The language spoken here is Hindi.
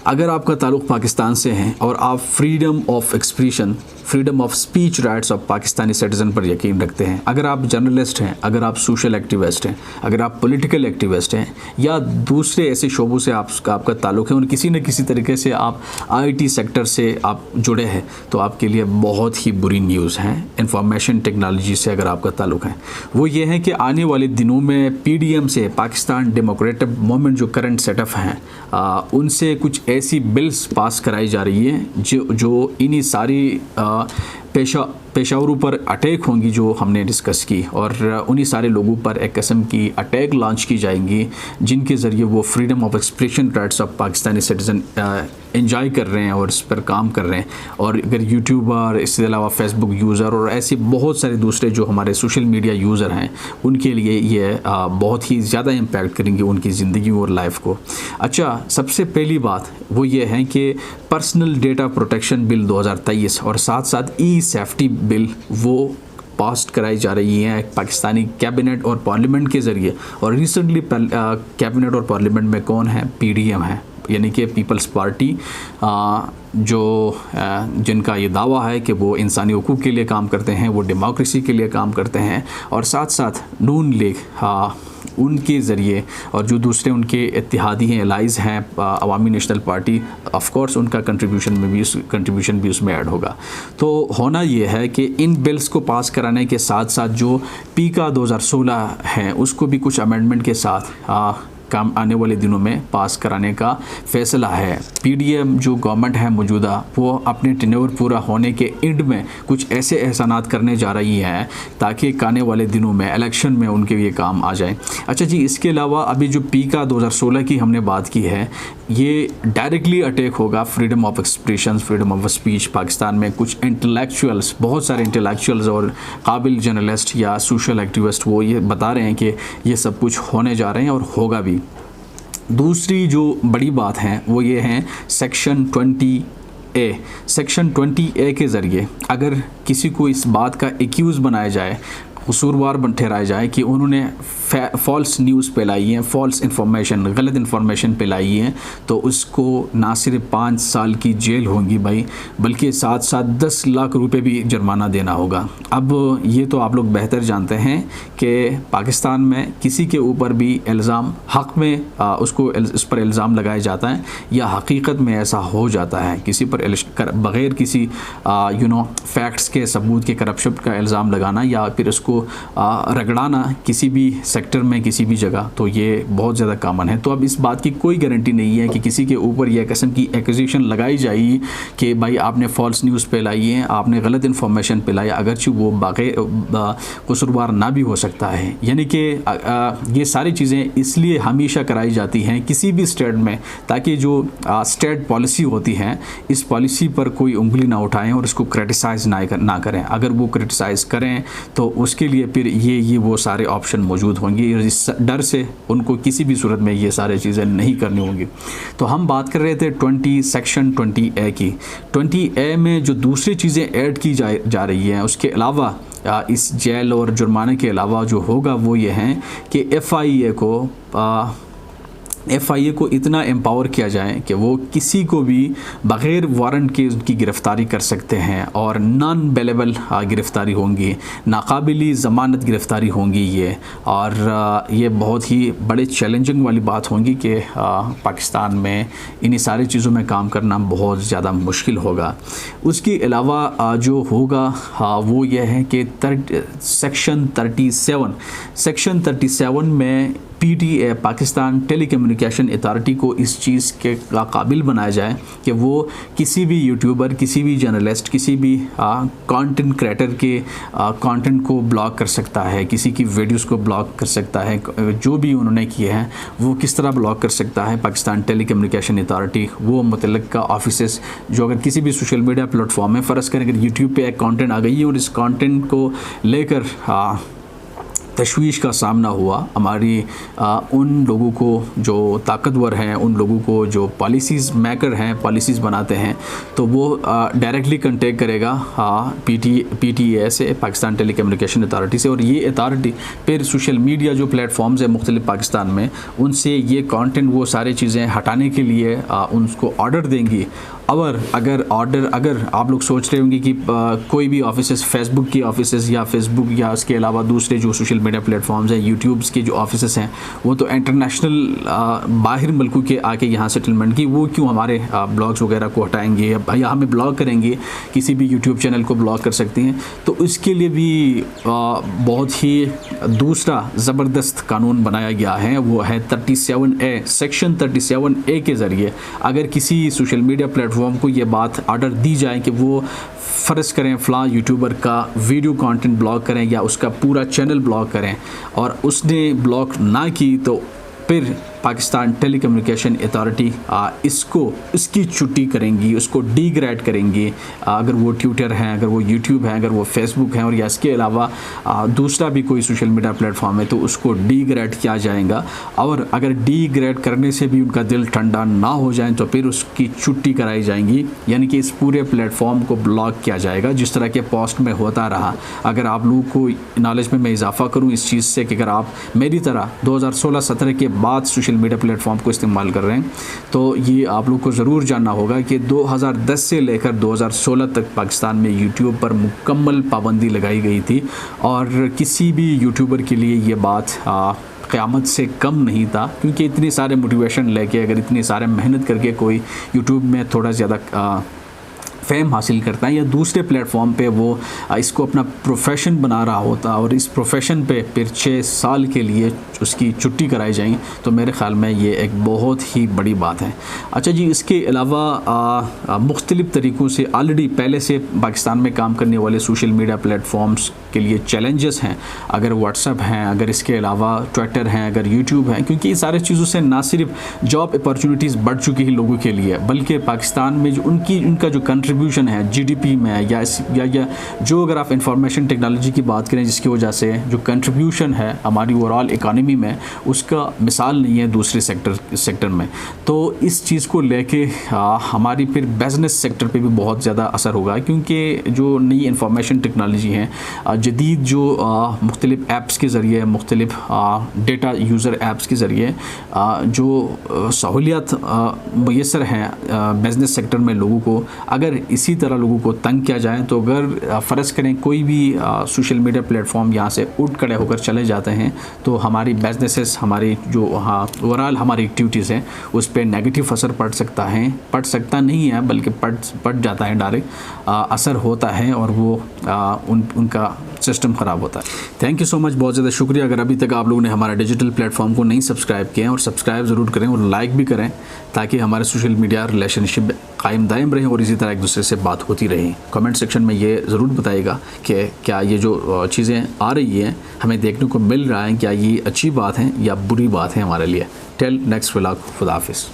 अगर आपका ताल्लुक़ पाकिस्तान से है और आप freedom of expression, freedom of speech rights of Pakistani citizen पर यकीन रखते हैं, अगर आप जर्नलिस्ट हैं, अगर आप सोशल एक्टिविस्ट हैं, अगर आप पॉलिटिकल एक्टिविस्ट हैं या दूसरे ऐसे शोबों से आपका ताल्लुक़ है और किसी न किसी तरीके से आप आईटी सेक्टर से आप जुड़े हैं, तो आपके लिए बहुत ही बुरी न्यूज़ है। इंफॉर्मेशन टेक्नोलॉजी से अगर आपका ताल्लुक़ है, वो ये है कि आने वाले दिनों में पीडीएम से, पाकिस्तान डेमोक्रेटिक मूवमेंट जो करंट सेटअप हैं, उनसे कुछ ऐसी बिल्स पास कराई जा रही है जो इन्हीं सारी पेशावरों पर अटैक होंगी जो हमने डिस्कस की, और उन्हीं सारे लोगों पर एक किस्म की अटैक लॉन्च की जाएंगी जिनके ज़रिए वो freedom of expression rights of Pakistani citizen enjoy कर रहे हैं और इस पर काम कर रहे हैं। और अगर यूट्यूबर, इसके अलावा फेसबुक यूज़र और ऐसे बहुत सारे दूसरे जो हमारे सोशल मीडिया यूज़र हैं, उनके लिए ये बहुत ही ज़्यादा इम्पैक्ट करेंगे उनकी ज़िंदगी और लाइफ को। अच्छा, सबसे पहली बात वो ये है कि पर्सनल डेटा प्रोटेक्शन बिल 2023 और साथ साथ ई सेफ्टी बिल वो पास कराई जा रही हैं पाकिस्तानी कैबिनेट और पार्लियामेंट के ज़रिए। और रिसेंटली कैबिनेट और पार्लियामेंट में कौन है? पीडीएम है, यानी कि पीपल्स पार्टी, जिनका ये दावा है कि वो इंसानी हुकूक़ के लिए काम करते हैं, वो डेमोक्रेसी के लिए काम करते हैं, और साथ साथ नून लीग उनके ज़रिए और जो दूसरे उनके इत्तेहादी हैं, एलाइज़ हैं, अवामी नेशनल पार्टी, ऑफ कोर्स उनका कंट्रीब्यूशन भी उसमें ऐड होगा। तो होना ये है कि इन बिल्स को पास कराने के साथ साथ जो पीका 2016 है उसको भी कुछ अमेंडमेंट के साथ काम आने वाले दिनों में पास कराने का फ़ैसला है। पीडीएम जो गवर्नमेंट है मौजूदा, वो अपने टेन्योर पूरा होने के एंड में कुछ ऐसे एहसानात करने जा रही है ताकि आने वाले दिनों में इलेक्शन में उनके ये काम आ जाए। अच्छा जी, इसके अलावा अभी जो पीका 2016 की हमने बात की है, ये डायरेक्टली अटैक होगा freedom of expression, freedom of speech. Pakistan में कुछ इंटेलेक्चुअल्स, बहुत सारे इंटेलेक्चुअल्स और काबिल जर्नलिस्ट या सोशल एक्टिविस्ट वो ये बता रहे हैं कि ये सब कुछ होने जा रहे हैं और होगा भी। दूसरी जो बड़ी बात है वो ये है सेक्शन 20A। सेक्शन 20A के ज़रिए अगर किसी को इस बात का एक्यूज़ बनाया जाए, कसूरवार ठहराया जाए कि उन्होंने फॉल्स न्यूज़ फैलाई है, फॉल्स इंफॉर्मेशन, गलत इंफॉर्मेशन फैलाई है, तो उसको ना सिर्फ 5 साल की जेल होगी भाई, बल्कि साथ साथ 10 लाख रुपए भी जुर्माना देना होगा। अब ये तो आप लोग बेहतर जानते हैं कि पाकिस्तान में किसी के ऊपर भी इल्ज़ाम हक़ में उसको इस पर इल्ज़ाम लगाया जाता है या हकीकत में ऐसा हो जाता है, किसी पर बग़ैर किसी फैक्ट्स के, सबूत के करप्शन का इल्ज़ाम लगाना या फिर उसको रगड़ाना किसी भी सेक्टर में, किसी भी जगह, तो ये बहुत ज़्यादा कॉमन है। तो अब इस बात की कोई गारंटी नहीं है कि किसी के ऊपर यह किस्म की एक्यूजेशन लगाई जाएगी कि भाई आपने फॉल्स न्यूज़ फैलाई है, आपने गलत इन्फॉर्मेशन फैलाई, अगरचे वो कसूरवार ना भी हो सकता है। यानी कि ये सारी चीज़ें इसलिए हमेशा कराई जाती हैं किसी भी स्टेट में, ताकि जो स्टेट पॉलिसी होती है, इस पॉलिसी पर कोई उंगली ना उठाएं और इसको क्रिटिसाइज़ ना करें। अगर वो क्रिटिसाइज़ करें तो उसके लिए फिर ये वो सारे ऑप्शन मौजूद होंगे। इस डर से उनको किसी भी सूरत में ये सारी चीज़ें नहीं करनी होंगी। तो हम बात कर रहे थे सेक्शन 20A की। 20A में जो दूसरी चीज़ें ऐड की जा रही हैं, उसके अलावा इस जेल और जुर्माने के अलावा जो होगा वो ये हैं कि FIA को इतना एम्पावर किया जाए कि वो किसी को भी बग़ैर वारंट के उनकी गिरफ़्तारी कर सकते हैं और नॉन बेलेबल गिरफ़्तारी होंगी, नाकाबिली ज़मानत गिरफ़्तारी होंगी ये। और ये बहुत ही बड़े चैलेंजिंग वाली बात होगी कि पाकिस्तान में इन्हीं सारी चीज़ों में काम करना बहुत ज़्यादा मुश्किल होगा। उसके अलावा जो होगा वो ये है कि सेक्शन 37 में PTA, पाकिस्तान टेलीकम्युनिकेशन अथॉरिटी को इस चीज़ के काबिल बनाया जाए कि वो किसी भी यूट्यूबर, किसी भी जर्नलिस्ट, किसी भी कंटेंट क्रिएटर के कंटेंट को ब्लॉक कर सकता है, किसी की वीडियोस को ब्लॉक कर सकता है। जो भी उन्होंने किए हैं वो किस तरह ब्लॉक कर सकता है पाकिस्तान टेलीकम्युनिकेशन अथॉरिटी, वो मुतल्लिका ऑफिसेस जो अगर किसी भी सोशल मीडिया प्लेटफॉर्म में फ़र्ज़ करें अगर यूट्यूब पे एक कंटेंट आ गई है और इस कंटेंट को लेकर तशवीश का सामना हुआ। हमारी उन लोगों को जो ताकतवर हैं, उन लोगों को जो पॉलिसीज़ मेकर हैं, पॉलिसीज़ बनाते हैं, तो वो डायरेक्टली कंटेक्ट करेगा PTA से, पाकिस्तान टेलीकम्युनिकेशन अथॉरिटी से, और ये अथॉरिटी फिर सोशल मीडिया जो प्लेटफॉर्म्स हैं मुख्तलिफ पाकिस्तान में, उनसे ये कंटेंट, वो सारी चीज़ें हटाने के लिए उनको ऑर्डर देंगी। और अगर आप लोग सोच रहे होंगे कि कोई भी ऑफिसेस, फेसबुक की ऑफिसेस या फेसबुक या इसके अलावा दूसरे जो सोशल मीडिया प्लेटफॉर्म्स हैं, यूट्यूब्स के जो ऑफिसेस हैं, वो तो इंटरनेशनल बाहर मुल्कों के आके यहाँ सेटलमेंट की, वो क्यों हमारे ब्लॉग्स वगैरह को हटाएंगे या हमें ब्लॉक करेंगे, किसी भी यूट्यूब चैनल को ब्लॉक कर सकती हैं। तो इसके लिए भी बहुत ही दूसरा ज़बरदस्त कानून बनाया गया है, वो है 37A, सेक्शन 37A के ज़रिए अगर किसी सोशल मीडिया प्लेटफॉर्म को ये बात ऑर्डर दी जाए कि वो फ़र्ज़ करें फ़लाँ यूट्यूबर का वीडियो कंटेंट ब्लॉक करें या उसका पूरा चैनल ब्लॉक करें, और उसने ब्लॉक ना की, तो फिर पाकिस्तान टेलीकम्युनिकेशन अथॉरिटी इसकी छुट्टी करेंगी, उसको डीग्रेड करेंगी। अगर वो ट्विटर हैं, अगर वो यूट्यूब है, अगर वो फेसबुक हैं, और या इसके अलावा दूसरा भी कोई सोशल मीडिया प्लेटफॉर्म है, तो उसको डीग्रेड किया जाएगा। और अगर डीग्रेड करने से भी उनका दिल ठंडा ना हो जाए, तो फिर उसकी छुट्टी कराई जाएंगी, यानी कि इस पूरे प्लेटफॉर्म को ब्लॉक किया जाएगा, जिस तरह के पोस्ट में होता रहा। अगर आप लोगों को नॉलेज में मैं इजाफा करूँ इस चीज़ से कि अगर आप मेरी तरह 2016-17 के बाद सोशल मीडिया प्लेटफॉर्म को इस्तेमाल कर रहे हैं, तो ये आप लोग को ज़रूर जानना होगा कि 2010 से लेकर 2016 तक पाकिस्तान में यूट्यूब पर मुकम्मल पाबंदी लगाई गई थी, और किसी भी यूट्यूबर के लिए ये बात क़यामत से कम नहीं था, क्योंकि इतने सारे मोटिवेशन लेके, अगर इतनी सारे मेहनत करके कोई यूट्यूब में थोड़ा ज़्यादा फेम हासिल करता है या दूसरे प्लेटफॉर्म पे वो इसको अपना प्रोफेशन बना रहा होता, और इस प्रोफेशन पे फिर 6 साल के लिए उसकी छुट्टी कराई जाएगी, तो मेरे ख़्याल में ये एक बहुत ही बड़ी बात है। अच्छा जी, इसके अलावा मुख्तलिफ़ तरीक़ों से ऑलरेडी पहले से पाकिस्तान में काम करने वाले सोशल मीडिया प्लेटफॉर्म्स के लिए चैलेंजेस हैं। अगर व्हाट्सएप हैं, अगर इसके अलावा ट्विटर हैं, अगर यूट्यूब हैं, क्योंकि इन सारे चीज़ों से ना सिर्फ जॉब अपॉर्चुनिटीज़ बढ़ चुकी है लोगों के लिए, बल्कि पाकिस्तान में जो उनका जो कंट्रीब्यूशन है जीडीपी में या जो अगर आप इंफॉर्मेशन टेक्नोलॉजी की बात करें, जिसकी वजह से जो कंट्रीब्यूशन है हमारी ओवरऑल इकानमी में, उसका मिसाल नहीं है दूसरे सेक्टर में। तो इस चीज़ को लेके हमारी फिर बिज़नेस सेक्टर पे भी बहुत ज़्यादा असर होगा, क्योंकि जो नई इंफॉर्मेशन टेक्नोलॉजी है, जदीद जो मुख्तलिफ़ ऐप्स के ज़रिए, मुख्तलिफ़ डेटा यूज़र ऐप्स के ज़रिए जो सहूलियत मैसर हैं बिज़नेस सेक्टर में लोगों को, अगर इसी तरह लोगों को तंग किया जाए, तो अगर फ़र्ज़ करें कोई भी सोशल मीडिया प्लेटफॉर्म यहाँ से उठ खड़े होकर चले जाते हैं, तो हमारी बिजनेसेस, हमारी जो ओवरऑल हमारी एक्टिविटीज़ हैं उस पर नेगेटिव असर पड़ सकता नहीं है, बल्कि पड़ जाता है, डायरेक्ट असर होता है, और वो उनका सिस्टम ख़राब होता है। थैंक यू सो मच, बहुत ज़्यादा शुक्रिया। अगर अभी तक आप लोगों ने हमारा डिजिटल प्लेटफॉर्म को नहीं सब्सक्राइब किया, और सब्सक्राइब ज़रूर करें और लाइक भी करें, ताकि हमारे सोशल मीडिया रिलेशनशिप कायम दायम रहे और इसी तरह एक दूसरे से बात होती रहे। कमेंट सेक्शन में ये ज़रूर बताइएगा कि क्या ये जो चीज़ें आ रही हैं हमें देखने को मिल रहा है, क्या ये अच्छी बात है या बुरी बात है हमारे लिए। टिल नेक्स्ट व्लॉग, खुदा हाफिज़।